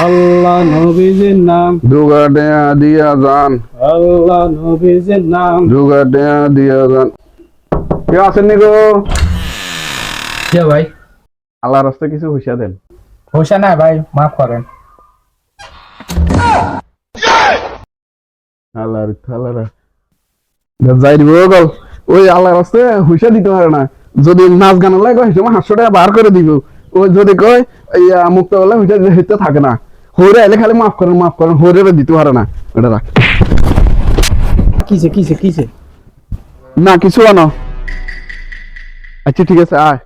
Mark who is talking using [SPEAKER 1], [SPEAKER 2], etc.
[SPEAKER 1] আল্লাহ নবীজির নাম,
[SPEAKER 2] জোগাড়ে দিয়া যান,
[SPEAKER 1] আল্লাহ নবীজির নাম।
[SPEAKER 2] জোগাড়ে দিয়া যান। কেউ আছেন নি গো?
[SPEAKER 1] কে ভাই?
[SPEAKER 2] আল্লাহর রাস্তায় কিছু হুঁশিয়া দেন।
[SPEAKER 1] হোসা না ভাই, মাফ করেন।
[SPEAKER 2] আল্লাহর আল্লাহর যাই দিব গল। ওই আল্লাহর রাস্তায় হুঁশিয়া দিতে পারে না। যদি নাচ গান লাগে ওই সময় 500 টাকা বার করে দিব। ওই যদি কয় মুক্ত হলে হুঁশিয়া দিতে থাকে না। হইরে এলে খালি মাফ করেন হইরে দিতে পারে না। ওটা রাখ।
[SPEAKER 1] কিসে কিসে কিসে?
[SPEAKER 2] না কিছু আনো। আচ্ছা ঠিক আছে আয়।